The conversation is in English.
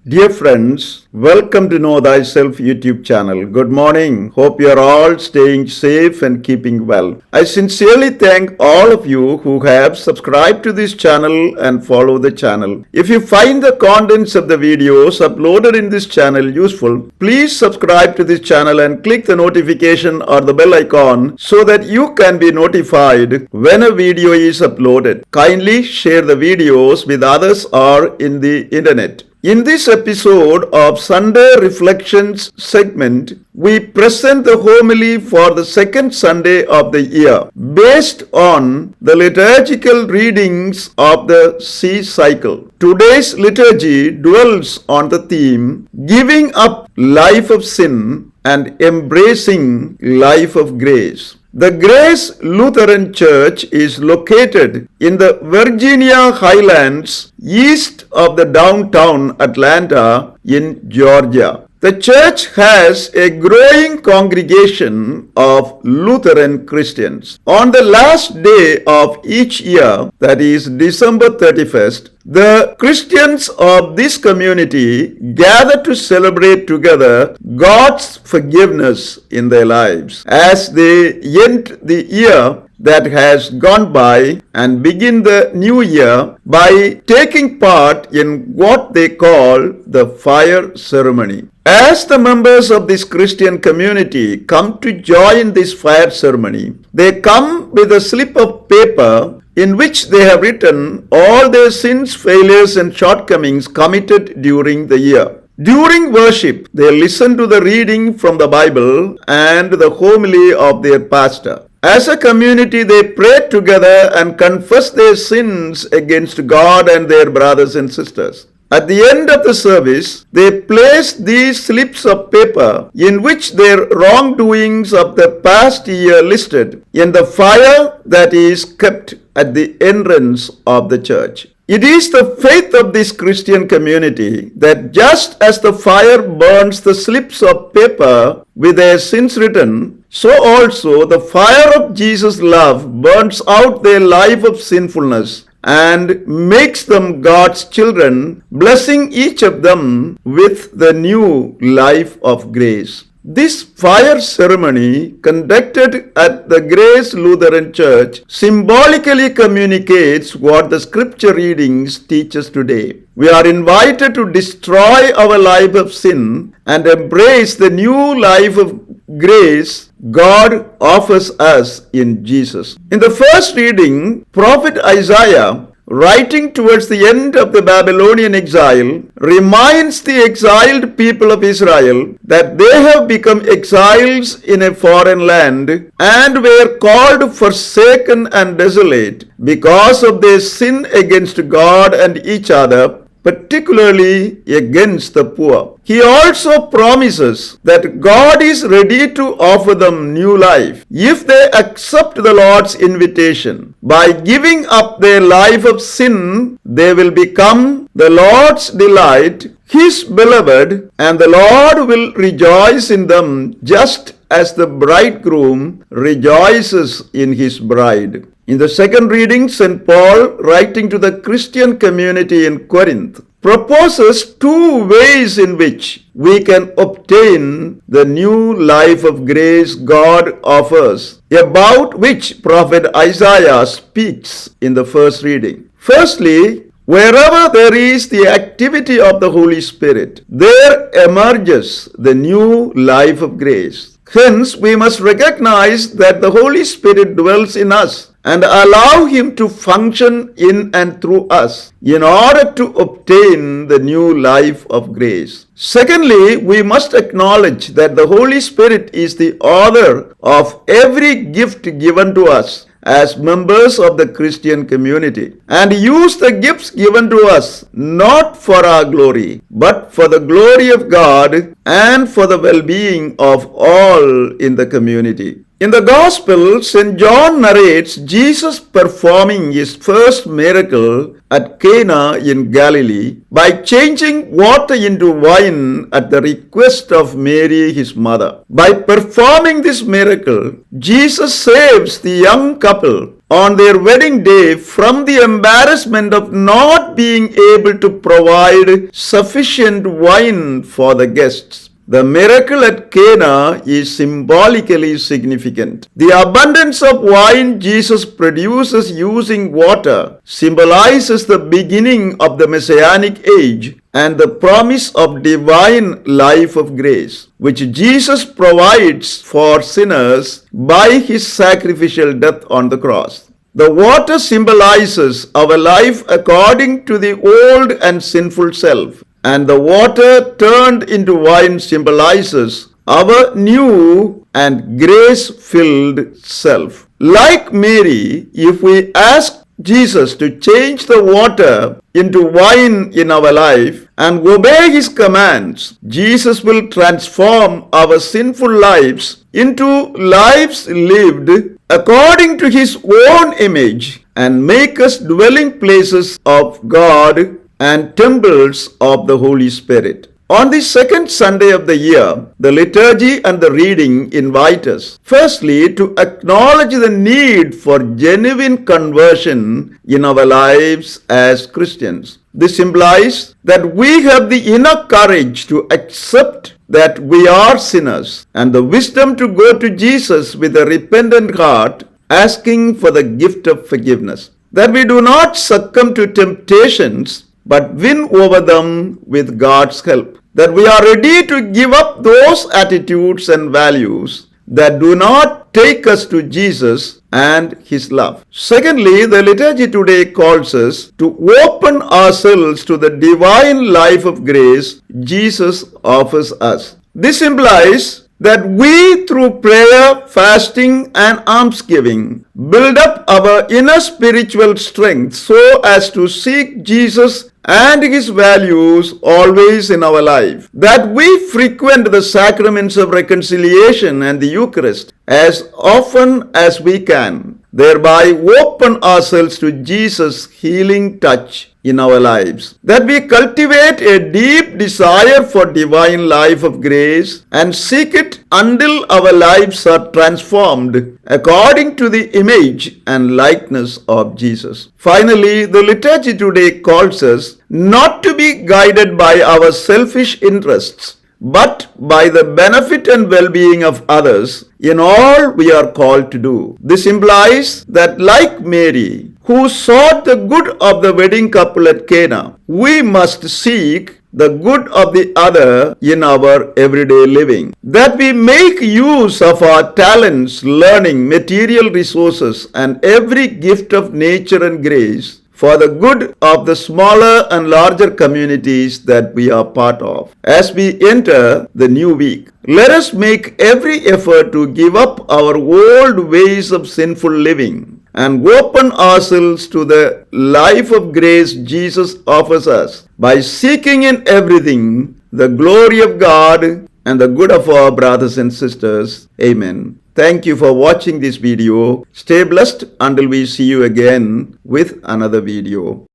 Dear friends, welcome to Know Thyself YouTube channel. Good morning. Hope you are all staying safe and keeping well. I sincerely thank all of you who have subscribed to this channel and follow the channel. If you find the contents of the videos uploaded in this channel useful, please subscribe to this channel and click the notification or the bell icon so that you can be notified when a video is uploaded. Kindly share the videos with others or in the internet. In this episode of Sunday Reflections segment, we present the homily for the second Sunday of the year based on the liturgical readings of the C cycle. Today's liturgy dwells on the theme giving up life of sin and embracing life of grace. The Grace Lutheran Church is located in the Virginia Highlands east of the downtown Atlanta in Georgia. The church has a growing congregation of Lutheran Christians. On the last day of each year, that is December 31st, the Christians of this community gather to celebrate together God's forgiveness in their lives as they end the year that has gone by and begin the new year by taking part in what they call the fire ceremony. As the members of this Christian community come to join this fire ceremony, they come with a slip of paper in which they have written all their sins, failures, and shortcomings committed during the year. During worship, they listen to the reading from the Bible and the homily of their pastor. As a community, they pray together and confess their sins against God and their brothers and sisters. At the end of the service, they place these slips of paper in which their wrongdoings of the past year listed in the fire that is kept at the entrance of the church. It is the faith of this Christian community that just as the fire burns the slips of paper with their sins written, so also the fire of Jesus' love burns out their life of sinfulness and makes them God's children, blessing each of them with the new life of grace. This fire ceremony conducted at the Grace Lutheran Church symbolically communicates what the scripture readings teach us today. We are invited to destroy our life of sin and embrace the new life of grace God offers us in Jesus. In the first reading, Prophet Isaiah, writing towards the end of the Babylonian exile, reminds the exiled people of Israel that they have become exiles in a foreign land and were called forsaken and desolate because of their sin against God and each other, particularly against the poor. He also promises that God is ready to offer them new life if they accept the Lord's invitation. By giving up their life of sin, they will become the Lord's delight, His beloved, and the Lord will rejoice in them just as the bridegroom rejoices in his bride. In the second reading, St. Paul, writing to the Christian community in Corinth, proposes two ways in which we can obtain the new life of grace God offers, about which Prophet Isaiah speaks in the first reading. Firstly, wherever there is the activity of the Holy Spirit, there emerges the new life of grace. Hence, we must recognize that the Holy Spirit dwells in us and allow Him to function in and through us in order to obtain the new life of grace. Secondly, we must acknowledge that the Holy Spirit is the author of every gift given to us as members of the Christian community, and use the gifts given to us not for our glory, but for the glory of God and for the well-being of all in the community. In the Gospel, St. John narrates Jesus performing his first miracle at Cana in Galilee by changing water into wine at the request of Mary, his mother. By performing this miracle, Jesus saves the young couple on their wedding day from the embarrassment of not being able to provide sufficient wine for the guests. The miracle at Cana is symbolically significant. The abundance of wine Jesus produces using water symbolizes the beginning of the Messianic age and the promise of divine life of grace, which Jesus provides for sinners by his sacrificial death on the cross. The water symbolizes our life according to the old and sinful self, and the water turned into wine symbolizes our new and grace-filled self. Like Mary, if we ask Jesus to change the water into wine in our life and obey his commands, Jesus will transform our sinful lives into lives lived according to his own image and make us dwelling places of God and temples of the Holy Spirit. On the second Sunday of the year, the liturgy and the reading invite us, firstly, to acknowledge the need for genuine conversion in our lives as Christians. This implies that we have the inner courage to accept that we are sinners and the wisdom to go to Jesus with a repentant heart, asking for the gift of forgiveness. That we do not succumb to temptations but win over them with God's help. That we are ready to give up those attitudes and values that do not take us to Jesus and his love. Secondly, the liturgy today calls us to open ourselves to the divine life of grace Jesus offers us. This implies that we, through prayer, fasting, and almsgiving, build up our inner spiritual strength so as to seek Jesus and his values always in our life. That we frequent the sacraments of reconciliation and the Eucharist as often as we can, thereby open ourselves to Jesus' healing touch in our lives. That we cultivate a deep desire for divine life of grace and seek it until our lives are transformed according to the image and likeness of Jesus. Finally, the liturgy today calls us not to be guided by our selfish interests, but by the benefit and well-being of others in all we are called to do. This implies that, like Mary, who sought the good of the wedding couple at Cana, we must seek the good of the other in our everyday living. That we make use of our talents, learning, material resources, and every gift of nature and grace for the good of the smaller and larger communities that we are part of. As we enter the new week, let us make every effort to give up our old ways of sinful living and open ourselves to the life of grace Jesus offers us by seeking in everything the glory of God and the good of our brothers and sisters. Amen. Thank you for watching this video. Stay blessed until we see you again with another video.